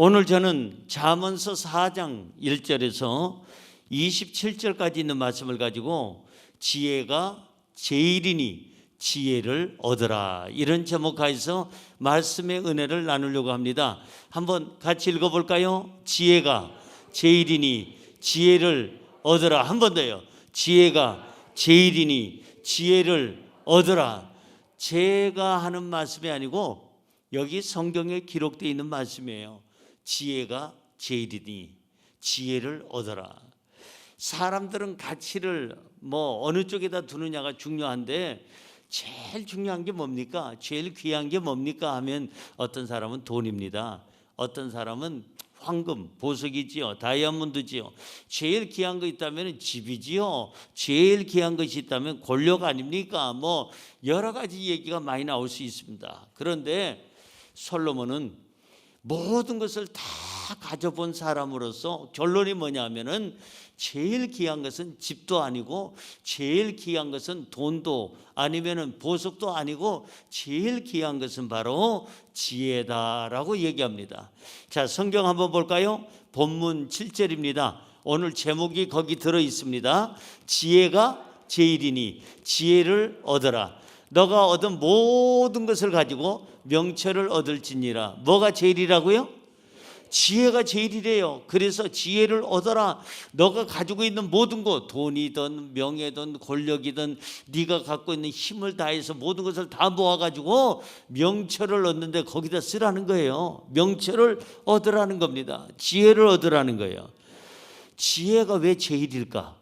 오늘 저는 잠언서 4장 1절에서 27절까지 있는 말씀을 가지고 지혜가 제일이니 지혜를 얻으라, 이런 제목하에서 말씀의 은혜를 나누려고 합니다. 한번 같이 읽어볼까요? 지혜가 제일이니 지혜를 얻으라. 한 번 더요. 지혜가 제일이니 지혜를 얻으라. 제가 하는 말씀이 아니고 여기 성경에 기록되어 있는 말씀이에요. 지혜가 제일이니 지혜를 얻어라. 사람들은 가치를 어느 쪽에다 두느냐가 중요한데 제일 중요한 게 뭡니까? 제일 귀한 게 뭡니까? 하면 어떤 사람은 돈입니다. 어떤 사람은 황금, 보석이지요. 다이아몬드지요. 제일 귀한 거 있다면 집이지요. 제일 귀한 것이 있다면 권력 아닙니까? 여러 가지 얘기가 많이 나올 수 있습니다. 그런데 솔로몬은 모든 것을 다 가져본 사람으로서 결론이 뭐냐면은 제일 귀한 것은 집도 아니고 제일 귀한 것은 돈도 아니면은 보석도 아니고 제일 귀한 것은 바로 지혜다라고 얘기합니다. 자, 성경 한번 볼까요? 본문 7절입니다. 오늘 제목이 거기 들어 있습니다. 지혜가 제일이니 지혜를 얻어라. 너가 얻은 모든 것을 가지고 명철을 얻을지니라. 뭐가 제일이라고요? 지혜가 제일이래요. 그래서 지혜를 얻어라. 너가 가지고 있는 모든 것, 돈이든 명예든 권력이든 네가 갖고 있는 힘을 다해서 모든 것을 다 모아가지고 명철을 얻는데 거기다 쓰라는 거예요. 명철을 얻으라는 겁니다. 지혜를 얻으라는 거예요. 지혜가 왜 제일일까?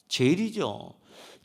제일이죠.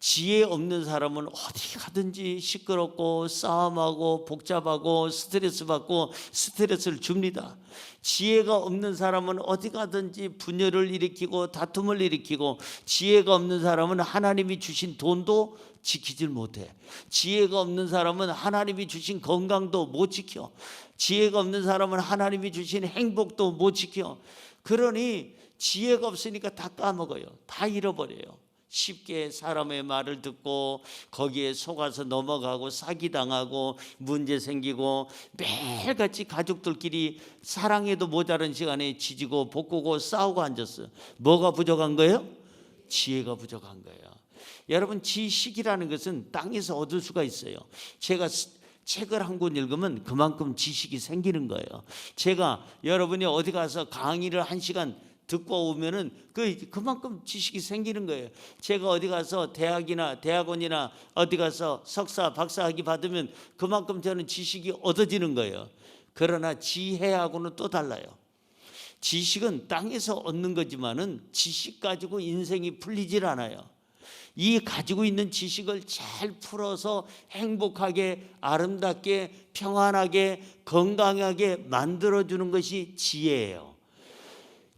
지혜 없는 사람은 어디 가든지 시끄럽고 싸움하고 복잡하고 스트레스 받고 스트레스를 줍니다. 지혜가 없는 사람은 어디 가든지 분열을 일으키고 다툼을 일으키고, 지혜가 없는 사람은 하나님이 주신 돈도 지키질 못해. 지혜가 없는 사람은 하나님이 주신 건강도 못 지켜. 지혜가 없는 사람은 하나님이 주신 행복도 못 지켜. 그러니 지혜가 없으니까 다 까먹어요. 다 잃어버려요. 쉽게 사람의 말을 듣고 거기에 속아서 넘어가고 사기당하고 문제 생기고 매일같이 가족들끼리 사랑해도 모자란 시간에 지지고 볶고 싸우고 앉았어요. 뭐가 부족한 거예요? 지혜가 부족한 거예요. 여러분, 지식이라는 것은 땅에서 얻을 수가 있어요. 제가 책을 한 권 읽으면 그만큼 지식이 생기는 거예요. 제가 여러분이 어디 가서 강의를 1시간 듣고 오면은 그만큼 지식이 생기는 거예요. 제가 어디 가서 대학이나 대학원이나 어디 가서 석사, 박사학위 받으면 그만큼 저는 지식이 얻어지는 거예요. 그러나 지혜하고는 또 달라요. 지식은 땅에서 얻는 거지만은 지식 가지고 인생이 풀리질 않아요. 이 가지고 있는 지식을 잘 풀어서 행복하게, 아름답게, 평안하게, 건강하게 만들어주는 것이 지혜예요.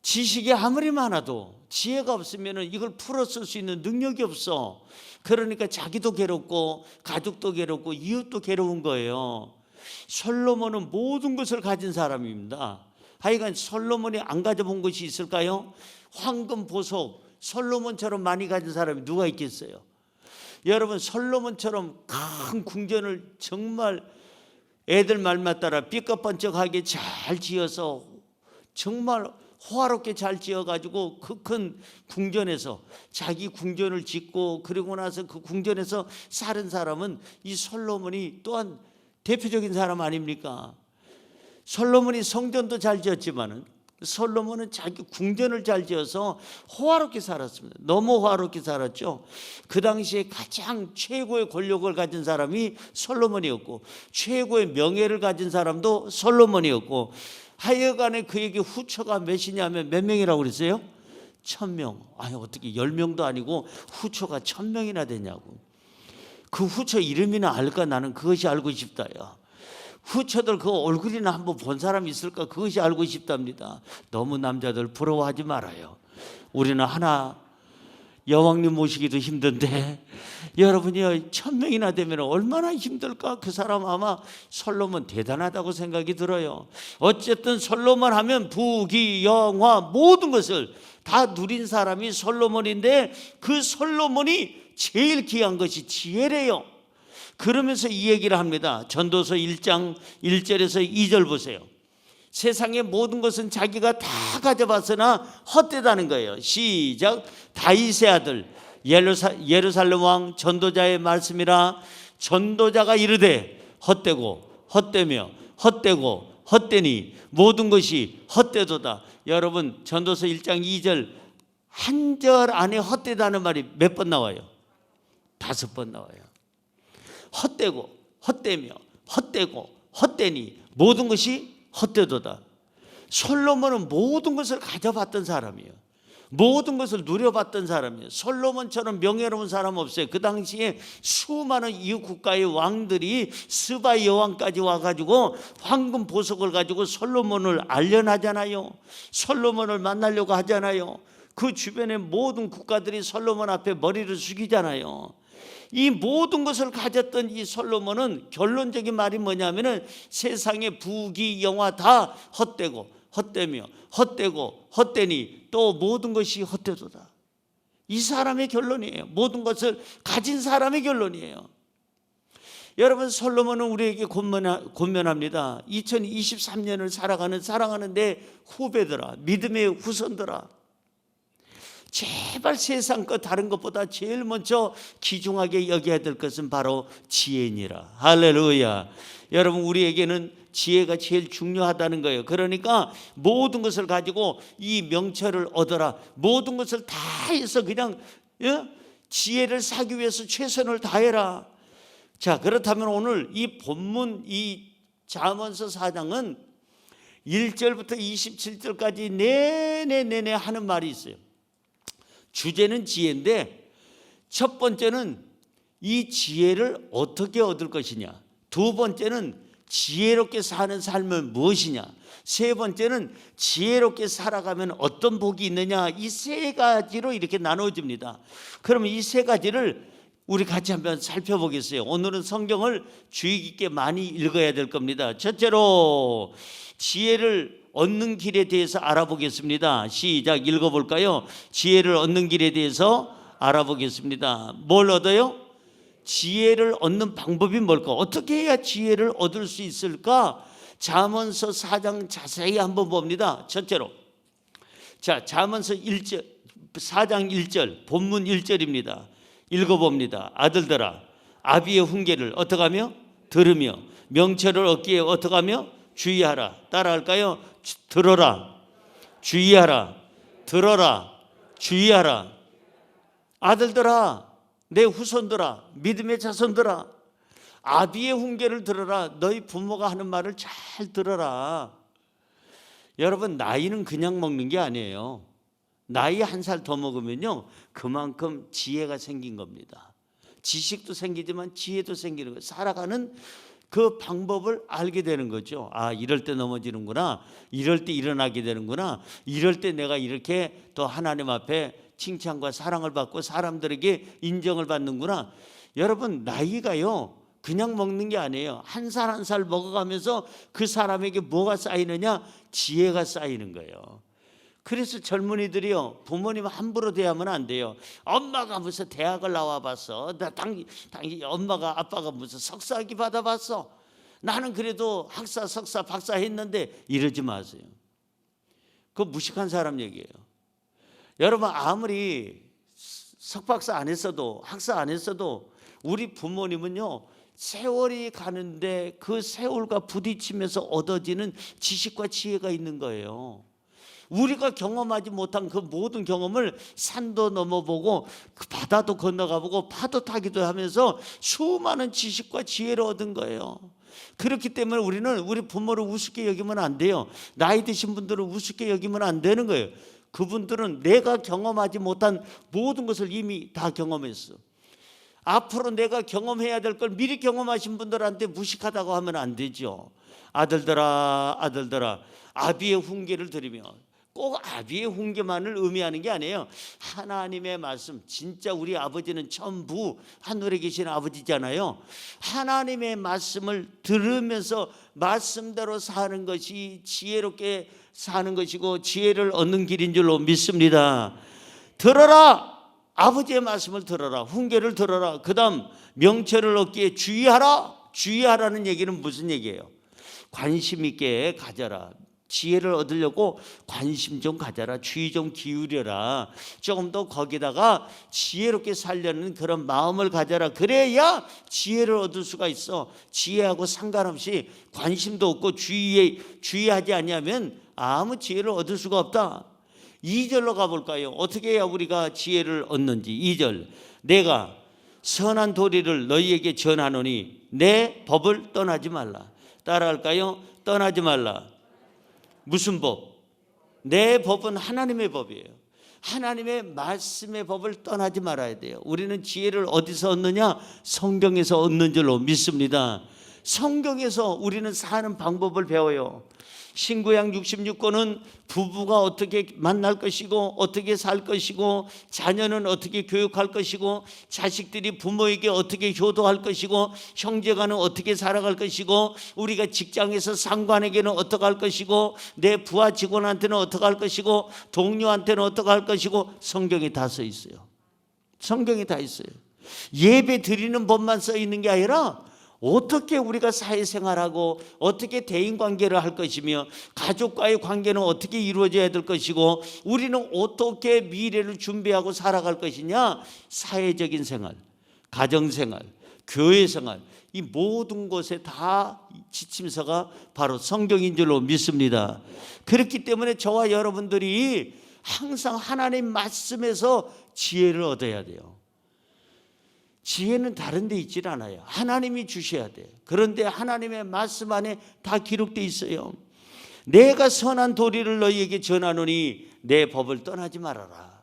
지식이 아무리 많아도 지혜가 없으면 이걸 풀어 쓸 수 있는 능력이 없어. 그러니까 자기도 괴롭고 가족도 괴롭고 이웃도 괴로운 거예요. 솔로몬은 모든 것을 가진 사람입니다. 하여간 솔로몬이 안 가져본 것이 있을까요? 황금, 보석, 솔로몬처럼 많이 가진 사람이 누가 있겠어요? 여러분, 솔로몬처럼 큰 궁전을 정말 애들 말만 따라 삐까뻔쩍하게 잘 지어서 정말 호화롭게 잘 지어가지고 그 큰 궁전에서 자기 궁전을 짓고 그리고 나서 그 궁전에서 사는 사람은 이 솔로몬이 또한 대표적인 사람 아닙니까? 솔로몬이 성전도 잘 지었지만은 솔로몬은 자기 궁전을 잘 지어서 호화롭게 살았습니다. 너무 호화롭게 살았죠. 그 당시에 가장 최고의 권력을 가진 사람이 솔로몬이었고 최고의 명예를 가진 사람도 솔로몬이었고, 하여간에 그에게 후처가 몇이냐면 몇 명이라고 그랬어요? 1000명. 아니, 어떻게 10명도 아니고 후처가 1000명이나 되냐고. 그 후처 이름이나 알까? 나는 그것이 알고 싶다. 야, 후처들 그 얼굴이나 한번 본 사람이 있을까? 그것이 알고 싶답니다. 너무 남자들 부러워하지 말아요. 우리는 하나 여왕님 모시기도 힘든데 여러분이 1000명이나 되면 얼마나 힘들까? 그 사람 아마 솔로몬 대단하다고 생각이 들어요. 어쨌든 솔로몬 하면 부귀 영화 모든 것을 다 누린 사람이 솔로몬인데 그 솔로몬이 제일 귀한 것이 지혜래요. 그러면서 이 얘기를 합니다. 전도서 1장 1절에서 2절 보세요. 세상의 모든 것은 자기가 다 가져봤으나 헛되다는 거예요. 시작. 다윗의 아들 예루살렘 왕 전도자의 말씀이라. 전도자가 이르되 헛되고 헛되며 헛되고 헛되니 모든 것이 헛되도다. 여러분, 전도서 1장 2절 한 절 안에 헛되다는 말이 몇 번 나와요? 5번 나와요. 헛되고 헛되며 헛되고 헛되니 모든 것이 헛되도다. 솔로몬은 모든 것을 가져봤던 사람이에요. 모든 것을 누려봤던 사람이에요. 솔로몬처럼 명예로운 사람 없어요. 그 당시에 수많은 이웃 국가의 왕들이 스바 여왕까지 와가지고 황금 보석을 가지고 솔로몬을 알련하잖아요. 솔로몬을 만나려고 하잖아요. 그 주변의 모든 국가들이 솔로몬 앞에 머리를 숙이잖아요. 이 모든 것을 가졌던 이 솔로몬은 결론적인 말이 뭐냐면은 세상의 부귀 영화 다 헛되고 헛되며 헛되고 헛되니 또 모든 것이 헛되도다. 이 사람의 결론이에요. 모든 것을 가진 사람의 결론이에요. 여러분, 솔로몬은 우리에게 권면합니다. 2023년을 살아가는 사랑하는 내 후배들아, 믿음의 후손들아, 제발 세상 것 다른 것보다 제일 먼저 귀중하게 여겨야 될 것은 바로 지혜니라. 할렐루야. 여러분, 우리에게는 지혜가 제일 중요하다는 거예요. 그러니까 모든 것을 가지고 이 명철을 얻어라. 모든 것을 다 해서 그냥 지혜를 사기 위해서 최선을 다해라. 자, 그렇다면 오늘 이 본문 이 잠언서 4장은 1절부터 27절까지 내내 하는 말이 있어요. 주제는 지혜인데 첫 번째는 이 지혜를 어떻게 얻을 것이냐, 두 번째는 지혜롭게 사는 삶은 무엇이냐, 세 번째는 지혜롭게 살아가면 어떤 복이 있느냐, 이 세 가지로 이렇게 나눠집니다. 그러면 이 세 가지를 우리 같이 한번 살펴보겠어요. 오늘은 성경을 주의 깊게 많이 읽어야 될 겁니다. 첫째로 지혜를 얻는 길에 대해서 알아보겠습니다. 시작. 읽어볼까요? 지혜를 얻는 길에 대해서 알아보겠습니다. 뭘 얻어요? 지혜를 얻는 방법이 뭘까? 어떻게 해야 지혜를 얻을 수 있을까? 잠언서 4장 자세히 한번 봅니다. 첫째로, 자, 잠언서 4장 1절 본문 1절입니다. 읽어봅니다. 아들들아, 아비의 훈계를 어떻게 하며? 들으며 명철을 얻기에 어떻게 하며? 주의하라. 따라할까요? 들어라, 주의하라. 들어라, 주의하라. 아들들아, 내 후손들아, 믿음의 자손들아, 아비의 훈계를 들어라. 너희 부모가 하는 말을 잘 들어라. 여러분, 나이는 그냥 먹는 게 아니에요. 나이 한 살 더 먹으면요, 그만큼 지혜가 생긴 겁니다. 지식도 생기지만 지혜도 생기는 거예요. 살아가는 그 방법을 알게 되는 거죠. 아, 이럴 때 넘어지는구나, 이럴 때 일어나게 되는구나, 이럴 때 내가 이렇게 또 하나님 앞에 칭찬과 사랑을 받고 사람들에게 인정을 받는구나. 여러분, 나이가요 그냥 먹는 게 아니에요. 한 살 한 살 먹어가면서 그 사람에게 뭐가 쌓이느냐? 지혜가 쌓이는 거예요. 그래서 젊은이들이요, 부모님 함부로 대하면 안 돼요. 엄마가 무슨 대학을 나와봤어? 당연히 엄마가 아빠가 무슨 석사학위 받아봤어? 나는 그래도 학사 석사 박사 했는데, 이러지 마세요. 그거 무식한 사람 얘기예요. 여러분, 아무리 석박사 안 했어도 학사 안 했어도 우리 부모님은요, 세월이 가는데 그 세월과 부딪히면서 얻어지는 지식과 지혜가 있는 거예요. 우리가 경험하지 못한 그 모든 경험을 산도 넘어보고 그 바다도 건너가보고 파도 타기도 하면서 수많은 지식과 지혜를 얻은 거예요. 그렇기 때문에 우리는 우리 부모를 우습게 여기면 안 돼요. 나이 드신 분들을 우습게 여기면 안 되는 거예요. 그분들은 내가 경험하지 못한 모든 것을 이미 다 경험했어. 앞으로 내가 경험해야 될 걸 미리 경험하신 분들한테 무식하다고 하면 안 되죠. 아들들아, 아들들아, 아비의 훈계를 들으며, 꼭 아비의 훈계만을 의미하는 게 아니에요. 하나님의 말씀, 진짜 우리 아버지는 천부 하늘에 계신 아버지잖아요. 하나님의 말씀을 들으면서 말씀대로 사는 것이 지혜롭게 사는 것이고 지혜를 얻는 길인 줄로 믿습니다. 들어라, 아버지의 말씀을 들어라, 훈계를 들어라. 그 다음 명철을 얻기에 주의하라. 주의하라는 얘기는 무슨 얘기예요? 관심 있게 가져라. 지혜를 얻으려고 관심 좀 가져라. 주의 좀 기울여라. 조금 더 거기다가 지혜롭게 살려는 그런 마음을 가져라. 그래야 지혜를 얻을 수가 있어. 지혜하고 상관없이 관심도 없고 주의하지 아니하면 아무 지혜를 얻을 수가 없다. 2절로 가볼까요? 어떻게 해야 우리가 지혜를 얻는지. 2절, 내가 선한 도리를 너희에게 전하노니 내 법을 떠나지 말라. 따라할까요? 떠나지 말라. 무슨 법? 내 법은 하나님의 법이에요. 하나님의 말씀의 법을 떠나지 말아야 돼요. 우리는 지혜를 어디서 얻느냐? 성경에서 얻는 줄로 믿습니다. 성경에서 우리는 사는 방법을 배워요. 신구약 66권은 부부가 어떻게 만날 것이고 어떻게 살 것이고 자녀는 어떻게 교육할 것이고 자식들이 부모에게 어떻게 효도할 것이고 형제간은 어떻게 살아갈 것이고 우리가 직장에서 상관에게는 어떻게 할 것이고 내 부하 직원한테는 어떻게 할 것이고 동료한테는 어떻게 할 것이고 성경에 다 써 있어요. 성경에 다 있어요. 예배 드리는 법만 써 있는 게 아니라 어떻게 우리가 사회생활하고 어떻게 대인관계를 할 것이며 가족과의 관계는 어떻게 이루어져야 될 것이고 우리는 어떻게 미래를 준비하고 살아갈 것이냐. 사회적인 생활, 가정생활, 교회생활, 이 모든 것에 다 지침서가 바로 성경인 줄로 믿습니다. 그렇기 때문에 저와 여러분들이 항상 하나님 말씀에서 지혜를 얻어야 돼요. 지혜는 다른 데 있질 않아요. 하나님이 주셔야 돼요. 그런데 하나님의 말씀 안에 다 기록되어 있어요. 내가 선한 도리를 너희에게 전하노니 내 법을 떠나지 말아라.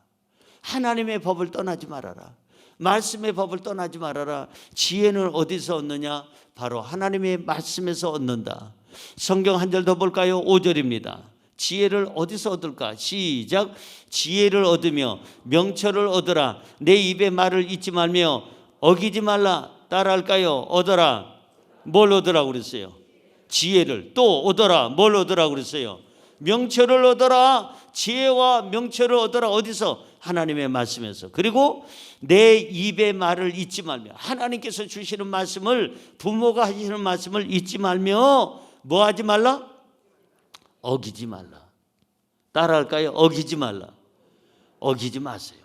하나님의 법을 떠나지 말아라. 말씀의 법을 떠나지 말아라. 지혜는 어디서 얻느냐? 바로 하나님의 말씀에서 얻는다. 성경 한 절 더 볼까요? 5절입니다. 지혜를 어디서 얻을까? 시작. 지혜를 얻으며 명철을 얻으라. 내 입의 말을 잊지 말며 어기지 말라. 따라할까요? 얻어라. 뭘 얻으라고 그랬어요? 지혜를. 또 얻어라. 뭘 얻으라고 그랬어요? 명철을 얻어라. 지혜와 명철을 얻어라. 어디서? 하나님의 말씀에서. 그리고 내 입의 말을 잊지 말며 하나님께서 주시는 말씀을, 부모가 하시는 말씀을 잊지 말며 뭐 하지 말라? 어기지 말라. 따라할까요? 어기지 말라. 어기지 마세요.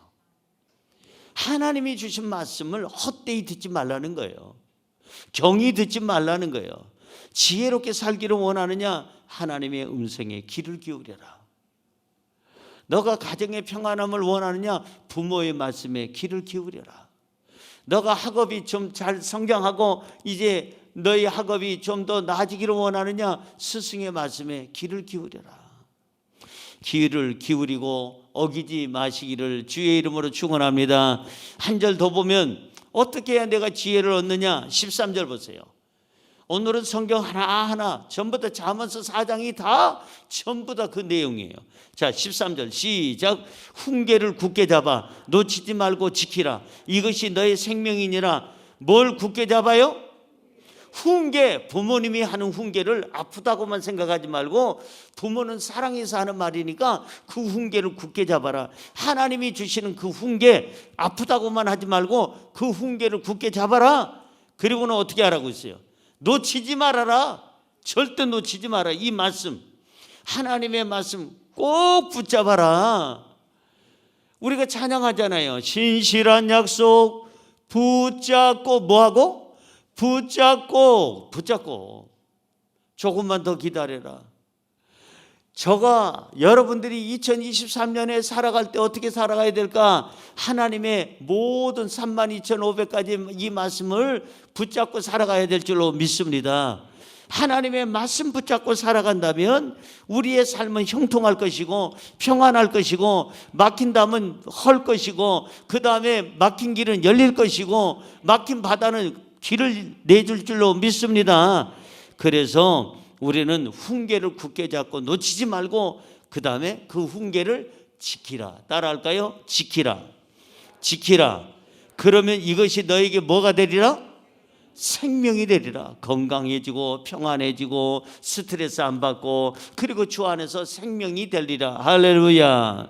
하나님이 주신 말씀을 헛되이 듣지 말라는 거예요. 경히 듣지 말라는 거예요. 지혜롭게 살기를 원하느냐? 하나님의 음성에 귀를 기울여라. 너가 가정의 평안함을 원하느냐? 부모의 말씀에 귀를 기울여라. 너가 학업이 좀 잘 성장하고 이제 너희 학업이 좀 더 나아지기를 원하느냐? 스승의 말씀에 귀를 기울여라. 귀를 기울이고 어기지 마시기를 주의 이름으로 축원합니다. 한 절 더 보면 어떻게 해야 내가 지혜를 얻느냐? 13절 보세요. 오늘은 성경 하나하나 전부 다 잠언서 4장이 다 전부 다 그 내용이에요. 자, 13절 시작. 훈계를 굳게 잡아 놓치지 말고 지키라. 이것이 너의 생명이니라. 뭘 굳게 잡아요? 훈계. 부모님이 하는 훈계를 아프다고만 생각하지 말고 부모는 사랑해서 하는 말이니까 그 훈계를 굳게 잡아라. 하나님이 주시는 그 훈계 아프다고만 하지 말고 그 훈계를 굳게 잡아라. 그리고는 어떻게 하라고 있어요? 놓치지 말아라. 절대 놓치지 마라. 이 말씀, 하나님의 말씀 꼭 붙잡아라. 우리가 찬양하잖아요. 신실한 약속 붙잡고 뭐하고? 붙잡고 조금만 더 기다려라. 저가 여러분들이 2023년에 살아갈 때 어떻게 살아가야 될까? 하나님의 모든 32,500가지 이 말씀을 붙잡고 살아가야 될 줄로 믿습니다. 하나님의 말씀 붙잡고 살아간다면 우리의 삶은 형통할 것이고 평안할 것이고 막힌 담은 헐 것이고 그 다음에 막힌 길은 열릴 것이고 막힌 바다는 길을 내줄 줄로 믿습니다. 그래서 우리는 훈계를 굳게 잡고 놓치지 말고 그 다음에 그 훈계를 지키라. 따라할까요? 지키라. 지키라. 그러면 이것이 너에게 뭐가 되리라? 생명이 되리라. 건강해지고 평안해지고 스트레스 안 받고 그리고 주 안에서 생명이 되리라. 할렐루야.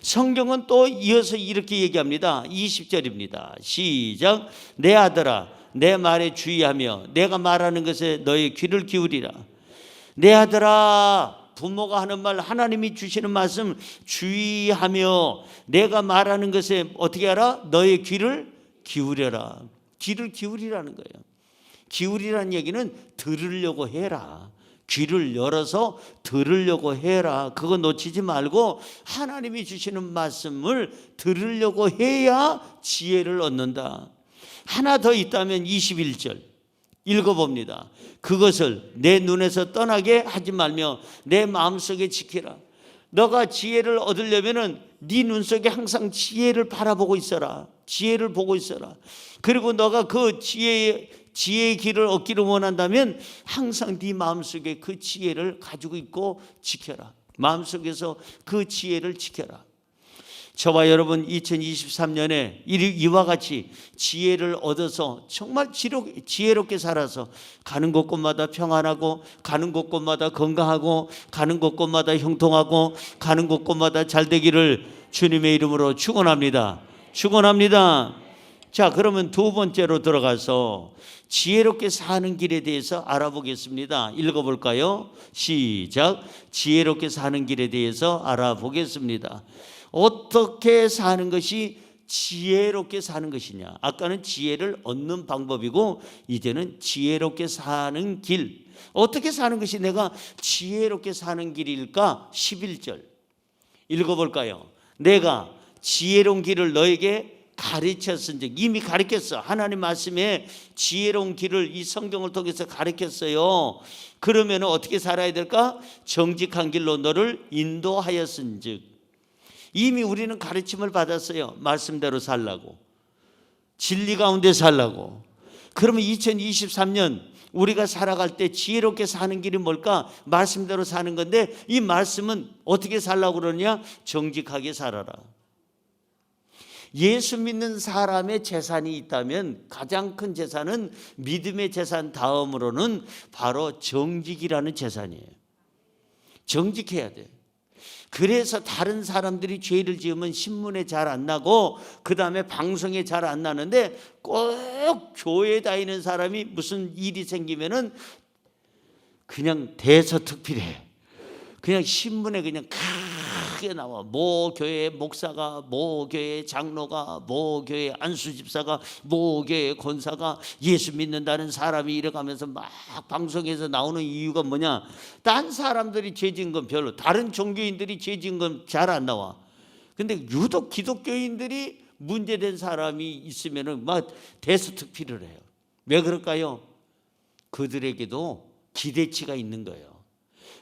성경은 또 이어서 이렇게 얘기합니다. 20절입니다. 시작. 내 아들아 내 말에 주의하며 내가 말하는 것에 너의 귀를 기울이라. 내 아들아 부모가 하는 말, 하나님이 주시는 말씀 주의하며 내가 말하는 것에 어떻게 하라? 너의 귀를 기울여라. 귀를 기울이라는 거예요. 기울이라는 얘기는 들으려고 해라. 귀를 열어서 들으려고 해라. 그거 놓치지 말고 하나님이 주시는 말씀을 들으려고 해야 지혜를 얻는다. 하나 더 있다면 21절 읽어봅니다. 그것을 내 눈에서 떠나게 하지 말며 내 마음속에 지키라. 너가 지혜를 얻으려면은 네 눈 속에 항상 지혜를 바라보고 있어라. 지혜를 보고 있어라. 그리고 너가 그 지혜의 길을 얻기를 원한다면 항상 네 마음속에 그 지혜를 가지고 있고 지켜라. 마음속에서 그 지혜를 지켜라. 저와 여러분 2023년에 이와 같이 지혜를 얻어서 정말 지혜롭게 살아서 가는 곳곳마다 평안하고 가는 곳곳마다 건강하고 가는 곳곳마다 형통하고 가는 곳곳마다 잘 되기를 주님의 이름으로 축원합니다. 축원합니다. 자, 그러면 두 번째로 들어가서 지혜롭게 사는 길에 대해서 알아보겠습니다. 읽어볼까요? 시작. 지혜롭게 사는 길에 대해서 알아보겠습니다. 어떻게 사는 것이 지혜롭게 사는 것이냐? 아까는 지혜를 얻는 방법이고 이제는 지혜롭게 사는 길. 어떻게 사는 것이 내가 지혜롭게 사는 길일까? 11절 읽어볼까요? 내가 지혜로운 길을 너에게 가르쳤은즉, 이미 가르쳤어. 하나님 말씀에 지혜로운 길을 이 성경을 통해서 가르쳤어요. 그러면 어떻게 살아야 될까? 정직한 길로 너를 인도하였은즉. 이미 우리는 가르침을 받았어요. 말씀대로 살라고, 진리 가운데 살라고. 그러면 2023년 우리가 살아갈 때 지혜롭게 사는 길이 뭘까? 말씀대로 사는 건데 이 말씀은 어떻게 살라고 그러냐? 정직하게 살아라. 예수 믿는 사람의 재산이 있다면 가장 큰 재산은, 믿음의 재산 다음으로는 바로 정직이라는 재산이에요. 정직해야 돼. 그래서 다른 사람들이 죄를 지으면 신문에 잘 안 나고 그 다음에 방송에 잘 안 나는데 꼭 교회에 다니는 사람이 무슨 일이 생기면은 그냥 대서특필해. 그냥 신문에 그냥 크게 나와. 모 교회 목사가, 모 교회 장로가, 모 교회 안수집사가, 모 교회 권사가 예수 믿는다는 사람이 이래가면서 막 방송에서 나오는 이유가 뭐냐? 딴 사람들이 죄 지은 건 별로, 다른 종교인들이 죄 지은 건 잘 안 나와. 근데 유독 기독교인들이 문제된 사람이 있으면은 막 대수특필을 해요. 왜 그럴까요? 그들에게도 기대치가 있는 거예요.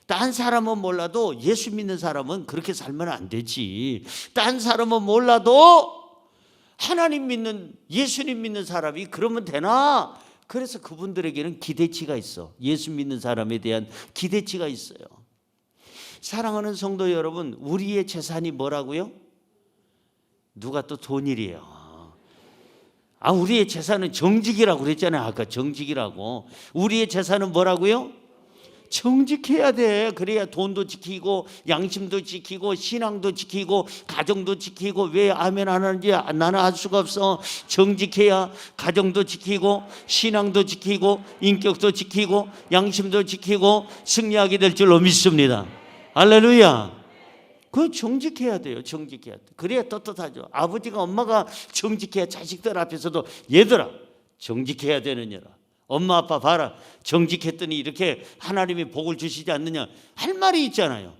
딴 사람은 몰라도 예수 믿는 사람은 그렇게 살면 안 되지. 딴 사람은 몰라도 하나님 믿는, 예수님 믿는 사람이 그러면 되나? 그래서 그분들에게는 기대치가 있어. 예수 믿는 사람에 대한 기대치가 있어요. 사랑하는 성도 여러분, 우리의 재산이 뭐라고요? 누가 또 돈이래요. 우리의 재산은 정직이라고 그랬잖아요. 아까 정직이라고. 우리의 재산은 뭐라고요? 정직해야 돼. 그래야 돈도 지키고 양심도 지키고 신앙도 지키고 가정도 지키고. 왜 아멘 안 하는지 나는 알 수가 없어. 정직해야 가정도 지키고 신앙도 지키고 인격도 지키고 양심도 지키고 승리하게 될 줄로 믿습니다. 할렐루야. 그 정직해야 돼요. 정직해야 돼. 그래야 떳떳하죠. 아버지가 엄마가 정직해야 자식들 앞에서도 얘들아 정직해야 되느냐라. 엄마 아빠 봐라, 정직했더니 이렇게 하나님이 복을 주시지 않느냐 할 말이 있잖아요.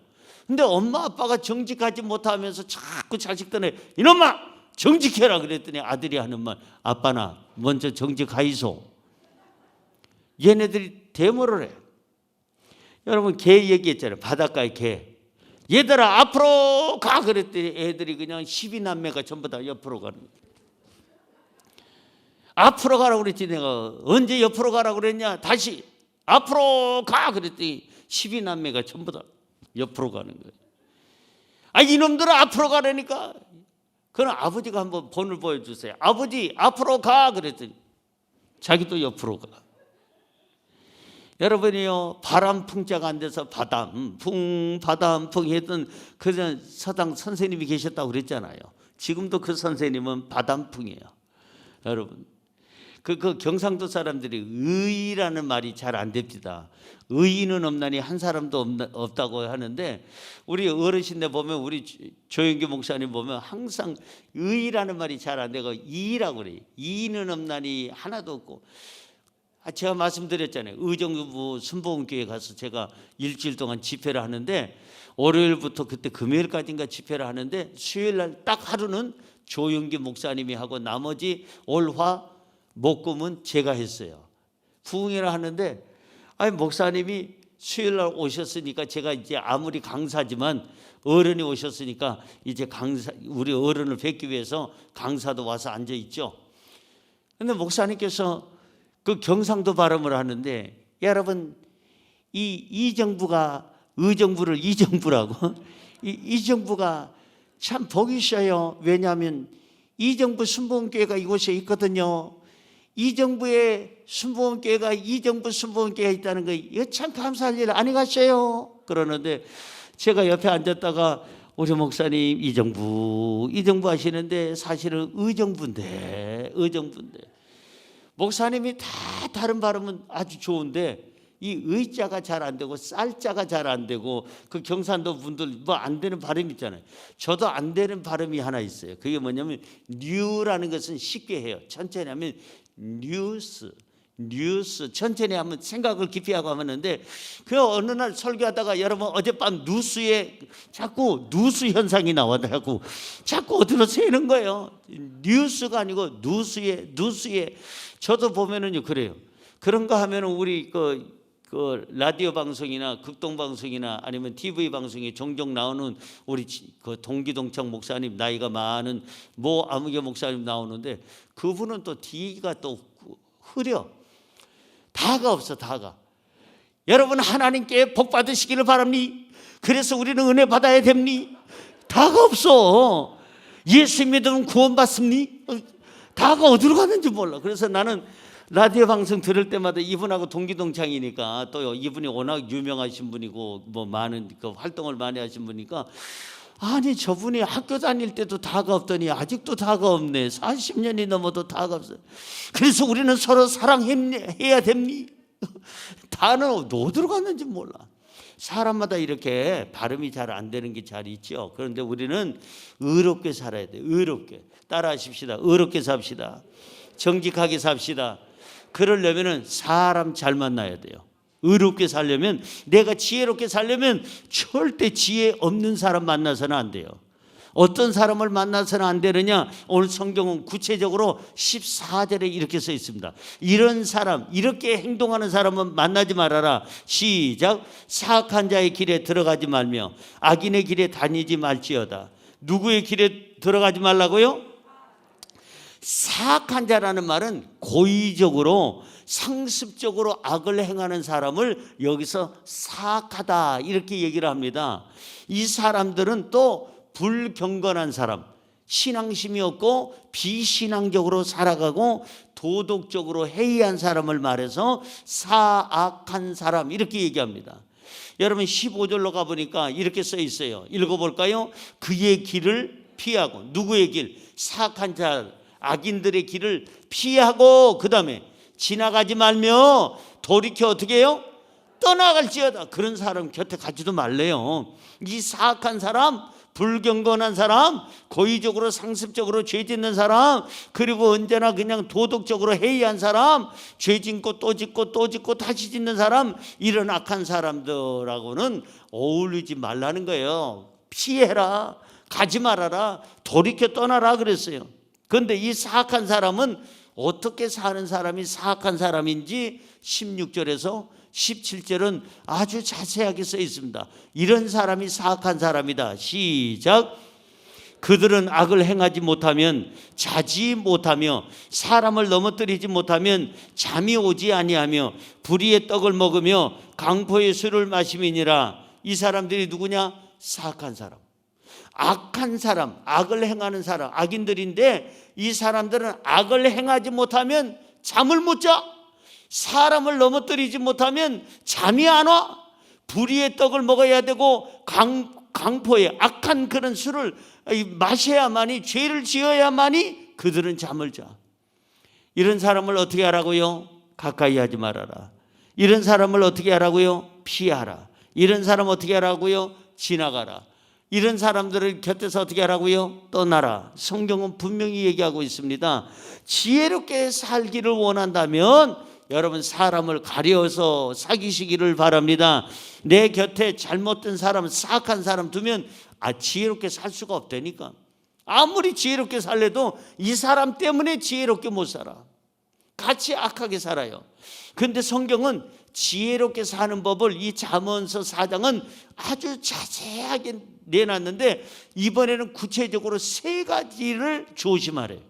근데 엄마 아빠가 정직하지 못하면서 자꾸 자식들에 이놈아 정직해라 그랬더니 아들이 하는 말, 아빠나 먼저 정직하이소. 얘네들이 데모를 해. 여러분 개 얘기했잖아요. 바닷가에 개. 얘들아 앞으로 가 그랬더니 애들이 그냥 12남매가 전부 다 옆으로 가는 거예요. 앞으로 가라고 그랬지. 내가 언제 옆으로 가라고 그랬냐. 다시 앞으로 가 그랬더니 12남매가 전부 다 옆으로 가는 거예요. 이놈들은 앞으로 가라니까. 그럼 아버지가 한번 본을 보여주세요. 아버지 앞으로 가 그랬더니 자기도 옆으로 가. 여러분이요, 바람 풍자가 안 돼서 바람풍 했던 그 서당 선생님이 계셨다고 그랬잖아요. 지금도 그 선생님은 바람풍이에요. 여러분, 그 경상도 사람들이 의라는 말이 잘 안 됩니다. 의인은 없나니 한 사람도 없다고 하는데, 우리 어르신들 보면, 우리 조영기 목사님 보면 항상 의라는 말이 잘 안 되고 이라고 그래요. 이는 없나니 하나도 없고. 제가 말씀드렸잖아요. 의정부 순복음교회 가서 제가 일주일 동안 집회를 하는데, 월요일부터 그때 금요일까지인가 집회를 하는데, 수요일 날 딱 하루는 조영기 목사님이 하고 나머지 월화 목금은 제가 했어요. 부흥회를 하는데, 목사님이 수요일 날 오셨으니까, 제가 이제 아무리 강사지만 어른이 오셨으니까 이제 우리 어른을 뵙기 위해서 강사도 와서 앉아 있죠. 근데 목사님께서 그 경상도 발음을 하는데, 여러분, 이 정부가 의정부를 이정부라고, 이 정부가 참 복이 있어요. 왜냐하면 이정부 순복음교회가 이곳에 있거든요. 이정부의 순복음교회가 이정부 순복음교회가 있다는 거, 이거 참 감사할 일 아니겠어요? 그러는데 제가 옆에 앉았다가, 우리 목사님 이정부 하시는데 사실은 의정부인데. 목사님이 다 다른 발음은 아주 좋은데 이 의자가 잘 안 되고 쌀자가 잘 안 되고, 그 경상도 분들 뭐 안 되는 발음 있잖아요. 저도 안 되는 발음이 하나 있어요. 그게 뭐냐면, 뉴라는 것은 쉽게 해요. 천천히 하면 뉴스, 천천히 하면 생각을 깊이 하고 하는데, 그 어느 날 설교하다가, 여러분 어젯밤 뉴스에 자꾸 뉴스 현상이 나와가지고 자꾸 어디로 새는 거예요. 뉴스가 아니고 뉴스에. 저도 보면은요 그래요. 그런 거 하면은 우리 그 라디오 방송이나 극동 방송이나 아니면 TV 방송에 종종 나오는 우리 그 동기동창 목사님, 나이가 많은 아무개 목사님 나오는데, 그분은 또 D가 또 흐려. 다가 없어. 여러분, 하나님께 복 받으시기를 바랍니? 그래서 우리는 은혜 받아야 됩니? 다가 없어. 예수 믿으면 구원 받습니? 다가 어디로 가는지 몰라. 그래서 나는 라디오 방송 들을 때마다, 이분하고 동기동창이니까, 또 이분이 워낙 유명하신 분이고 뭐 많은 그 활동을 많이 하신 분이니까, 아니 저분이 학교 다닐 때도 다가 없더니 아직도 다가 없네. 40년이 넘어도 다가 없어요. 그래서 우리는 서로 사랑해야 됩니? 다는 어디로 갔는지 몰라. 사람마다 이렇게 발음이 잘 안 되는 게 잘 있죠. 그런데 우리는 의롭게 살아야 돼요. 의롭게. 따라하십시다. 의롭게 삽시다. 정직하게 삽시다. 그러려면 사람 잘 만나야 돼요. 의롭게 살려면, 내가 지혜롭게 살려면 절대 지혜 없는 사람 만나서는 안 돼요. 어떤 사람을 만나서는 안 되느냐? 오늘 성경은 구체적으로 14절에 이렇게 써 있습니다. 이런 사람, 이렇게 행동하는 사람은 만나지 말아라. 시작. 사악한 자의 길에 들어가지 말며 악인의 길에 다니지 말지어다. 누구의 길에 들어가지 말라고요? 사악한 자라는 말은 고의적으로 상습적으로 악을 행하는 사람을 여기서 사악하다 이렇게 얘기를 합니다. 이 사람들은 또 불경건한 사람, 신앙심이 없고 비신앙적으로 살아가고 도덕적으로 해이한 사람을 말해서 사악한 사람 이렇게 얘기합니다. 여러분 15절로 가보니까 이렇게 써 있어요. 읽어볼까요? 그의 길을 피하고, 누구의 길? 사악한 자, 악인들의 길을 피하고, 그 다음에 지나가지 말며 돌이켜 어떻게 해요? 떠나갈지어다. 그런 사람 곁에 가지도 말래요. 이 사악한 사람, 불경건한 사람, 고의적으로 상습적으로 죄 짓는 사람, 그리고 언제나 그냥 도덕적으로 해이한 사람, 죄 짓고 또 짓고 또 짓고 다시 짓는 사람, 이런 악한 사람들하고는 어울리지 말라는 거예요. 피해라, 가지 말아라, 돌이켜 떠나라 그랬어요. 그런데 이 사악한 사람은 어떻게 사는 사람이 사악한 사람인지 16절에서 17절은 아주 자세하게 써 있습니다. 이런 사람이 사악한 사람이다. 시작. 그들은 악을 행하지 못하면, 자지 못하며, 사람을 넘어뜨리지 못하면 잠이 오지 아니하며, 불의의 떡을 먹으며 강포의 술을 마심이니라. 이 사람들이 누구냐? 사악한 사람, 악한 사람, 악을 행하는 사람, 악인들인데, 이 사람들은 악을 행하지 못하면 잠을 못 자. 사람을 넘어뜨리지 못하면 잠이 안 와. 불의의 떡을 먹어야 되고 강포의 악한 그런 술을 마셔야만이, 죄를 지어야만이 그들은 잠을 자. 이런 사람을 어떻게 하라고요? 가까이 하지 말아라. 이런 사람을 어떻게 하라고요? 피하라. 이런 사람 어떻게 하라고요? 지나가라. 이런 사람들을 곁에서 어떻게 하라고요? 떠나라. 성경은 분명히 얘기하고 있습니다. 지혜롭게 살기를 원한다면 여러분 사람을 가려서 사귀시기를 바랍니다. 내 곁에 잘못된 사람, 사악한 사람 두면 지혜롭게 살 수가 없다니까. 아무리 지혜롭게 살래도 이 사람 때문에 지혜롭게 못 살아. 같이 악하게 살아요. 그런데 성경은 지혜롭게 사는 법을 이 잠언서 4장은 아주 자세하게 내놨는데 이번에는 구체적으로 3가지를 조심하래요.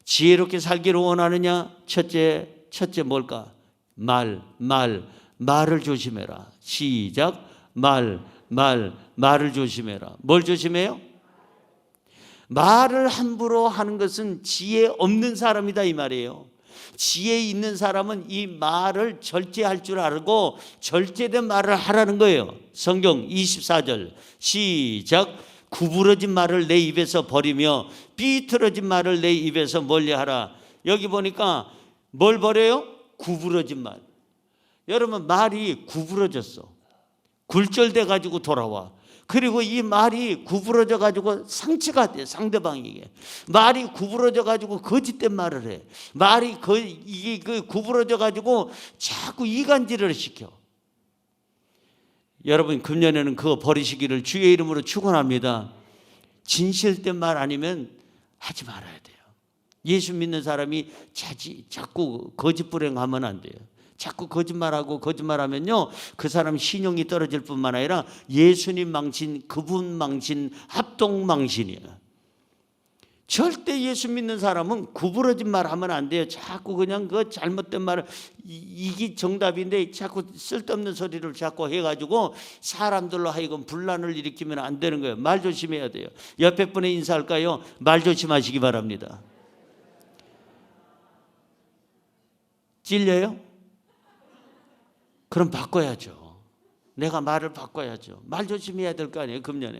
지혜롭게 살기를 원하느냐? 첫째 뭘까? 말을 조심해라. 시작. 말을 조심해라. 뭘 조심해요? 말을 함부로 하는 것은 지혜 없는 사람이다 이 말이에요. 지혜 있는 사람은 이 말을 절제할 줄 알고 절제된 말을 하라는 거예요. 성경 24절 시작. 구부러진 말을 내 입에서 버리며 삐뚤어진 말을 내 입에서 멀리하라. 여기 보니까 뭘 버려요? 구부러진 말. 여러분 말이 구부러졌어. 굴절돼 가지고 돌아와. 그리고 이 말이 구부러져 가지고 상처가 돼. 상대방에게 말이 구부러져 가지고 거짓된 말을 해. 말이 이게 구부러져 가지고 자꾸 이간질을 시켜. 여러분 금년에는 그거 버리시기를 주의 이름으로 축원합니다. 진실된 말 아니면 하지 말아야 돼요. 예수 믿는 사람이 자꾸 거짓 불행하면 안 돼요. 자꾸 거짓말하면요 그 사람 신용이 떨어질 뿐만 아니라 예수님 망신, 그분 망신, 합동 망신이에요. 절대 예수 믿는 사람은 구부러진 말 하면 안 돼요. 자꾸 그냥 그 잘못된 말을 이게 정답인데 자꾸 쓸데없는 소리를 자꾸 해가지고 사람들로 하여금 분란을 일으키면 안 되는 거예요. 말 조심해야 돼요. 옆에 분에 인사할까요? 말 조심하시기 바랍니다. 찔려요? 그럼 바꿔야죠. 내가 말을 바꿔야죠. 말 조심해야 될 거 아니에요. 금년에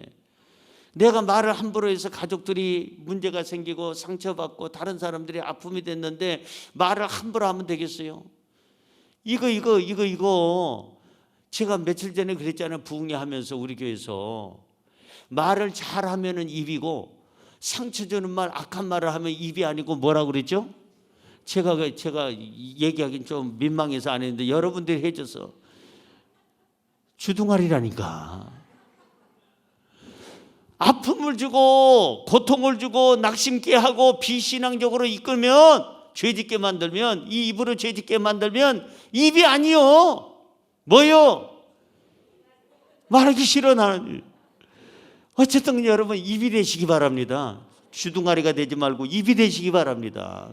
내가 말을 함부로 해서 가족들이 문제가 생기고 상처받고 다른 사람들이 아픔이 됐는데 말을 함부로 하면 되겠어요? 이거 제가 며칠 전에 그랬잖아요. 부흥회 하면서 우리 교회에서 말을 잘하면은 입이고 상처 주는 말, 악한 말을 하면 입이 아니고 뭐라고 그랬죠? 제가 얘기하긴 좀 민망해서 안 했는데 여러분들이 해줘서 주둥아리라니까. 아픔을 주고 고통을 주고 낙심케 하고 비신앙적으로 이끌면 죄짓게 만들면 이 입으로 죄짓게 만들면 입이 아니요. 뭐요? 말하기 싫어 나는. 어쨌든 여러분 입이 되시기 바랍니다. 주둥아리가 되지 말고 입이 되시기 바랍니다.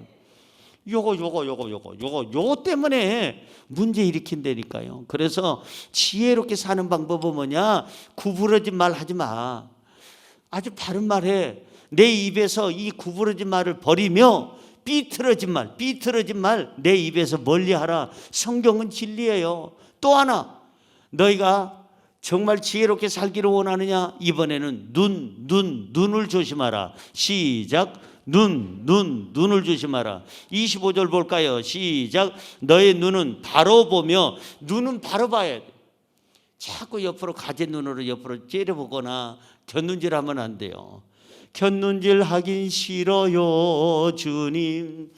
요거 때문에 문제 일으킨다니까요. 그래서 지혜롭게 사는 방법은 뭐냐? 구부러진 말 하지 마. 아주 바른 말 해. 내 입에서 이 구부러진 말을 버리며 삐뚤어진 말 내 입에서 멀리하라. 성경은 진리예요. 또 하나, 너희가 정말 지혜롭게 살기를 원하느냐? 이번에는 눈을 조심하라. 시작. 눈을 조심하라. 25절 볼까요? 시작. 너의 눈은 바로 보며. 눈은 바로 봐야 돼. 자꾸 옆으로 가재 눈으로 옆으로 째려보거나 곁눈질하면 안 돼요. 곁눈질 하긴 싫어요. 주님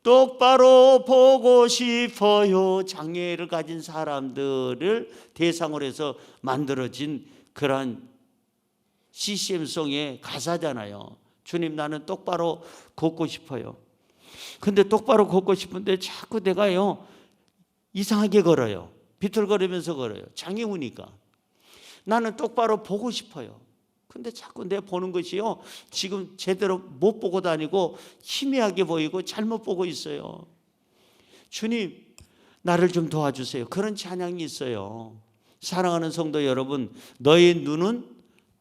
똑바로 보고 싶어요. 장애를 가진 사람들을 대상으로 해서 만들어진 그러한 CCM송의 가사잖아요. 주님 나는 똑바로 걷고 싶어요. 근데 똑바로 걷고 싶은데 자꾸 내가요 이상하게 걸어요. 비틀거리면서 걸어요. 장애우니까. 나는 똑바로 보고 싶어요. 근데 자꾸 내 보는 것이요 지금 제대로 못 보고 다니고 희미하게 보이고 잘못 보고 있어요. 주님 나를 좀 도와주세요. 그런 찬양이 있어요. 사랑하는 성도 여러분, 너의 눈은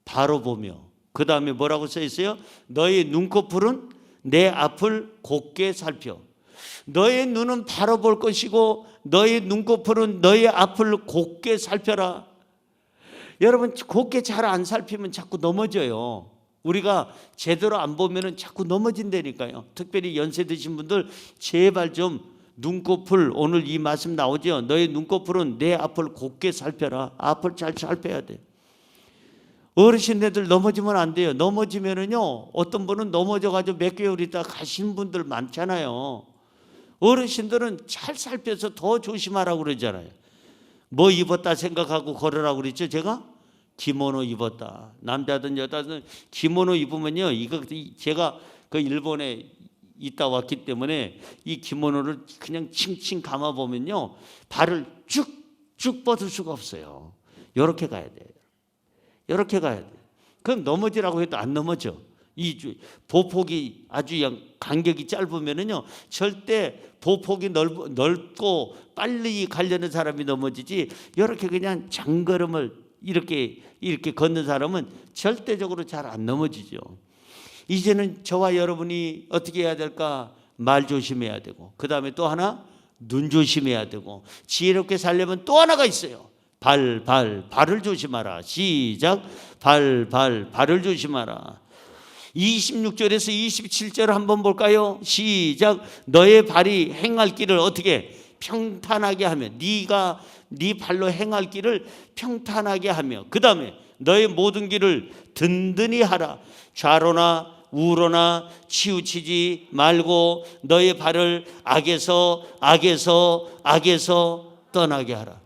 바로 보며, 그 다음에 뭐라고 써 있어요? 너의 눈꺼풀은 내 앞을 곱게 살펴. 너의 눈은 바로 볼 것이고 너의 눈꺼풀은 너의 앞을 곱게 살펴라. 여러분 곱게 잘 안 살피면 자꾸 넘어져요. 우리가 제대로 안 보면은 자꾸 넘어진다니까요. 특별히 연세 드신 분들 제발 좀 눈꺼풀, 오늘 이 말씀 나오죠. 너의 눈꺼풀은 내 앞을 곱게 살펴라. 앞을 잘 살펴야 돼. 어르신들 넘어지면 안 돼요. 넘어지면은요, 어떤 분은 넘어져가지고 몇 개월 있다 가신 분들 많잖아요. 어르신들은 잘 살펴서 더 조심하라고 그러잖아요. 뭐 입었다 생각하고 걸으라고 그랬죠, 제가? 기모노 입었다. 남자든 여자든 기모노 입으면요, 이거 제가 그 일본에 있다 왔기 때문에 이 기모노를 그냥 칭칭 감아 보면요, 발을 쭉쭉 뻗을 수가 없어요. 이렇게 가야 돼요. 이렇게 가야 돼요. 그럼 넘어지라고 해도 안 넘어져. 이 보폭이 아주 간격이 짧으면은요, 절대 보폭이 넓고 빨리 가려는 사람이 넘어지지, 이렇게 그냥 장걸음을 이렇게 걷는 사람은 절대적으로 잘 안 넘어지죠. 이제는 저와 여러분이 어떻게 해야 될까? 말 조심해야 되고, 그 다음에 또 하나 눈 조심해야 되고, 지혜롭게 살려면 또 하나가 있어요. 발을 조심하라. 시작. 발을 조심하라. 26절에서 27절 한번 볼까요? 시작. 너의 발이 행할 길을 어떻게 평탄하게 하며, 네가 네 발로 행할 길을 평탄하게 하며, 그 다음에 너의 모든 길을 든든히 하라. 좌로나 우로나 치우치지 말고 너의 발을 악에서 떠나게 하라.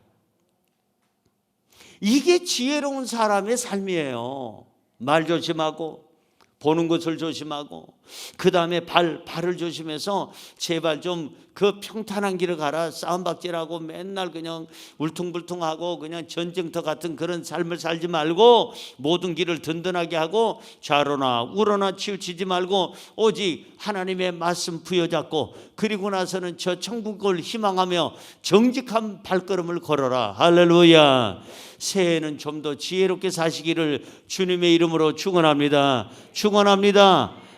이게 지혜로운 사람의 삶이에요. 말 조심하고, 보는 것을 조심하고, 그 다음에 발을 조심해서 제발 좀 그 평탄한 길을 가라. 싸움박질하고 맨날 그냥 울퉁불퉁하고 그냥 전쟁터 같은 그런 삶을 살지 말고, 모든 길을 든든하게 하고, 좌로나 우로나 치우치지 말고 오직 하나님의 말씀 부여잡고, 그리고 나서는 저 천국을 희망하며 정직한 발걸음을 걸어라. 할렐루야. 새해에는 좀 더 지혜롭게 사시기를 주님의 이름으로 축원합니다.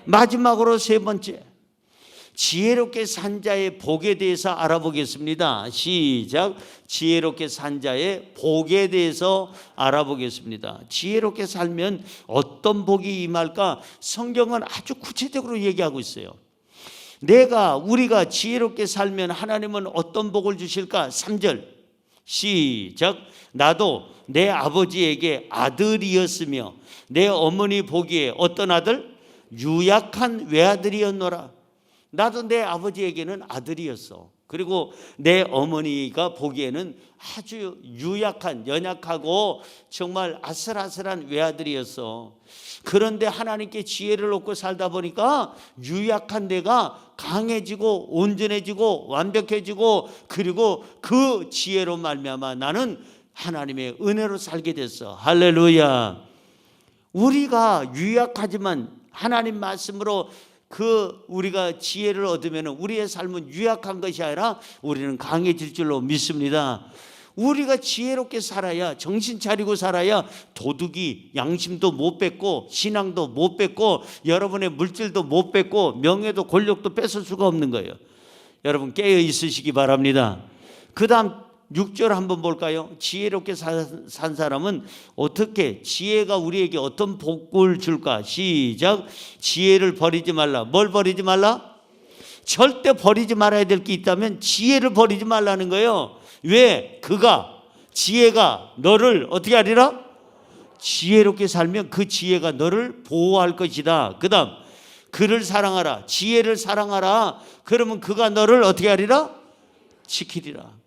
마지막으로 세 번째, 지혜롭게 산 자의 복에 대해서 알아보겠습니다. 시작. 지혜롭게 산 자의 복에 대해서 알아보겠습니다. 지혜롭게 살면 어떤 복이 임할까? 성경은 아주 구체적으로 얘기하고 있어요. 우리가 지혜롭게 살면 하나님은 어떤 복을 주실까? 3절 시작. 나도 내 아버지에게 아들이었으며 내 어머니 보기에 어떤 아들? 유약한 외아들이었노라. 나도 내 아버지에게는 아들이었어. 그리고 내 어머니가 보기에는 아주 연약하고 정말 아슬아슬한 외아들이었어. 그런데 하나님께 지혜를 얻고 살다 보니까 유약한 내가 강해지고 온전해지고 완벽해지고, 그리고 그 지혜로 말미암아 나는 하나님의 은혜로 살게 됐어. 할렐루야. 우리가 유약하지만 하나님 말씀으로 우리가 지혜를 얻으면 우리의 삶은 유약한 것이 아니라 우리는 강해질 줄로 믿습니다. 우리가 지혜롭게 살아야, 정신 차리고 살아야 도둑이 양심도 못 뺏고 신앙도 못 뺏고 여러분의 물질도 못 뺏고 명예도 권력도 뺏을 수가 없는 거예요. 여러분 깨어 있으시기 바랍니다. 그 다음 6절 한번 볼까요? 지혜롭게 산 사람은 어떻게, 지혜가 우리에게 어떤 복을 줄까? 시작. 지혜를 버리지 말라. 뭘 버리지 말라? 절대 버리지 말아야 될 게 있다면 지혜를 버리지 말라는 거예요. 왜? 지혜가 너를 어떻게 하리라? 지혜롭게 살면 그 지혜가 너를 보호할 것이다. 그 다음 그를 사랑하라. 지혜를 사랑하라. 그러면 그가 너를 어떻게 하리라? 지키리라.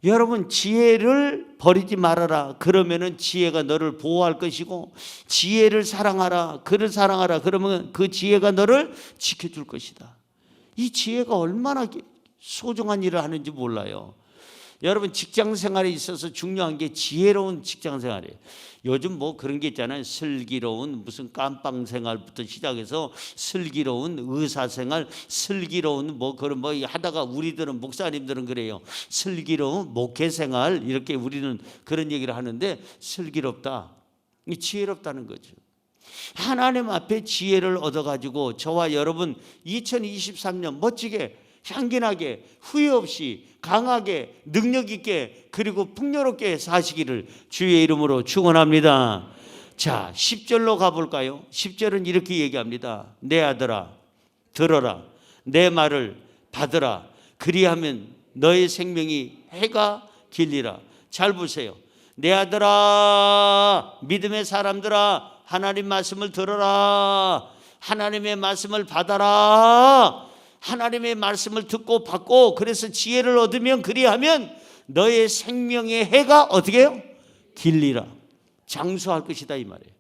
여러분, 지혜를 버리지 말아라. 그러면은 지혜가 너를 보호할 것이고, 지혜를 사랑하라. 그를 사랑하라. 그러면 그 지혜가 너를 지켜줄 것이다. 이 지혜가 얼마나 소중한 일을 하는지 몰라요. 여러분, 직장 생활에 있어서 중요한 게 지혜로운 직장 생활이에요. 요즘 뭐 그런 게 있잖아요. 슬기로운 무슨 깜빵 생활부터 시작해서 슬기로운 의사 생활, 슬기로운 뭐 그런 뭐 하다가 우리들은 목사님들은 그래요. 슬기로운 목회 생활, 이렇게 우리는 그런 얘기를 하는데, 슬기롭다, 지혜롭다는 거죠. 하나님 앞에 지혜를 얻어가지고 저와 여러분 2023년 멋지게, 향기나게, 후회 없이, 강하게, 능력 있게, 그리고 풍요롭게 사시기를 주의 이름으로 축원합니다. 자, 10절로 가볼까요? 10절은 이렇게 얘기합니다. 내 아들아 들어라, 내 말을 받으라. 그리하면 너의 생명이 해가 길리라. 잘 보세요. 내 아들아, 믿음의 사람들아, 하나님 말씀을 들어라. 하나님의 말씀을 받아라. 하나님의 말씀을 듣고 받고 그래서 지혜를 얻으면, 그리하면 너의 생명의 해가 어떻게 해요? 길리라. 장수할 것이다 이 말이에요.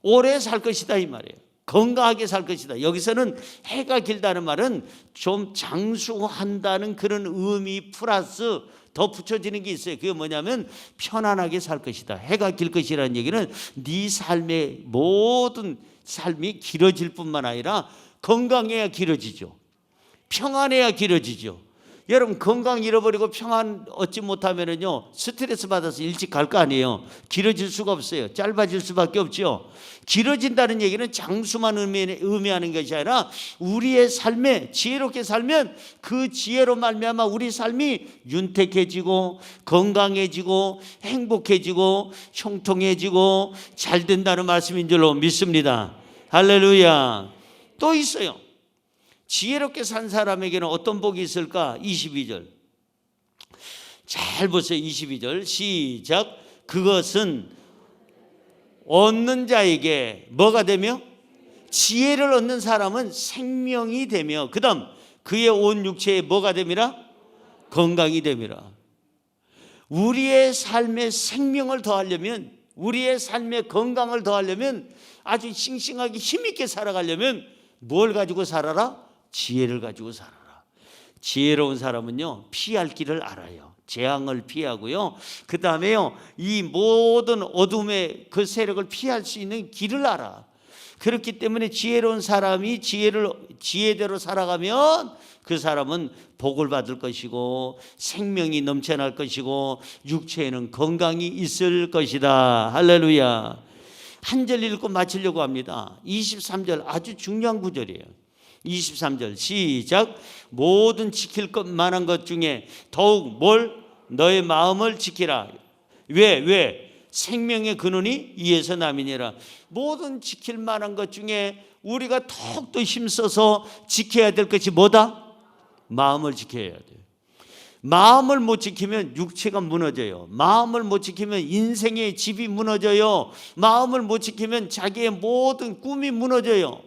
오래 살 것이다 이 말이에요. 건강하게 살 것이다. 여기서는 해가 길다는 말은 좀 장수한다는 그런 의미 플러스 더 붙여지는 게 있어요. 그게 뭐냐면 편안하게 살 것이다. 해가 길 것이라는 얘기는 네 삶의 모든 삶이 길어질 뿐만 아니라 건강해야 길어지죠. 평안해야 길어지죠. 여러분 건강 잃어버리고 평안 얻지 못하면요 스트레스 받아서 일찍 갈 거 아니에요. 길어질 수가 없어요. 짧아질 수밖에 없죠. 길어진다는 얘기는 장수만 의미하는 것이 아니라 우리의 삶에 지혜롭게 살면 그 지혜로 말미암아 우리 삶이 윤택해지고 건강해지고 행복해지고 형통해지고 잘 된다는 말씀인 줄로 믿습니다. 할렐루야. 또 있어요. 지혜롭게 산 사람에게는 어떤 복이 있을까? 22절 잘 보세요. 22절 시작. 그것은 얻는 자에게 뭐가 되며? 지혜를 얻는 사람은 생명이 되며 그 다음 그의 온 육체에 뭐가 됨이라? 건강이 됨이라. 우리의 삶에 생명을 더하려면, 우리의 삶에 건강을 더하려면, 아주 싱싱하게 힘있게 살아가려면 뭘 가지고 살아라? 지혜를 가지고 살아라. 지혜로운 사람은요 피할 길을 알아요. 재앙을 피하고요, 그 다음에요 이 모든 어둠의 그 세력을 피할 수 있는 길을 알아. 그렇기 때문에 지혜로운 사람이 지혜대로 살아가면 그 사람은 복을 받을 것이고 생명이 넘쳐날 것이고 육체에는 건강이 있을 것이다. 할렐루야. 한 절 읽고 마치려고 합니다. 23절 아주 중요한 구절이에요. 23절 시작. 모든 지킬 것 만한 것 중에 더욱 뭘? 너의 마음을 지키라. 왜? 생명의 근원이 이에서 남이니라. 모든 지킬 만한 것 중에 우리가 더욱더 힘써서 지켜야 될 것이 뭐다? 마음을 지켜야 돼요. 마음을 못 지키면 육체가 무너져요. 마음을 못 지키면 인생의 집이 무너져요. 마음을 못 지키면 자기의 모든 꿈이 무너져요.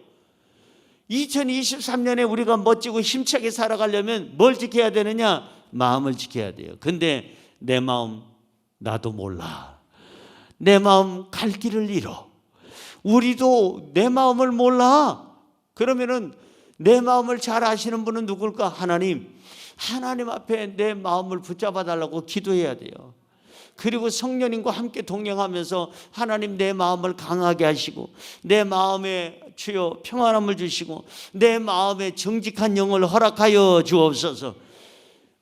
2023년에 우리가 멋지고 힘차게 살아가려면 뭘 지켜야 되느냐? 마음을 지켜야 돼요. 근데 내 마음 나도 몰라. 내 마음 갈 길을 잃어. 우리도 내 마음을 몰라. 그러면은 내 마음을 잘 아시는 분은 누굴까? 하나님. 하나님 앞에 내 마음을 붙잡아 달라고 기도해야 돼요. 그리고 성령님과 함께 동행하면서 하나님 내 마음을 강하게 하시고 내 마음에 주여 평안함을 주시고 내 마음에 정직한 영을 허락하여 주옵소서.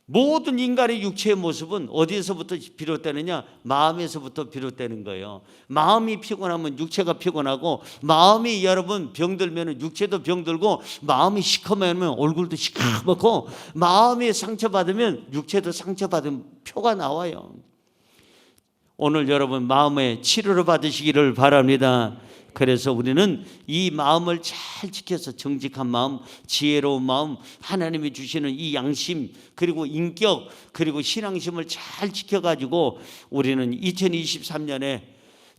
모든 인간의 육체의 모습은 어디에서부터 비롯되느냐? 마음에서부터 비롯되는 거예요. 마음이 피곤하면 육체가 피곤하고, 마음이 여러분 병들면 육체도 병들고, 마음이 시커매면 얼굴도 시커멓고, 마음이 상처받으면 육체도 상처받은 표가 나와요. 오늘 여러분 마음의 치료를 받으시기를 바랍니다. 그래서 우리는 이 마음을 잘 지켜서 정직한 마음, 지혜로운 마음, 하나님이 주시는 이 양심, 그리고 인격, 그리고 신앙심을 잘 지켜가지고 우리는 2023년에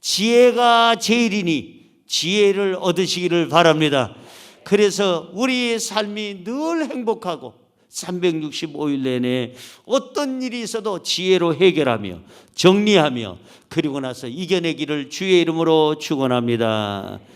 지혜가 제일이니 지혜를 얻으시기를 바랍니다. 그래서 우리의 삶이 늘 행복하고 365일 내내 어떤 일이 있어도 지혜로 해결하며 정리하며 그리고 나서 이겨내기를 주의 이름으로 축원합니다.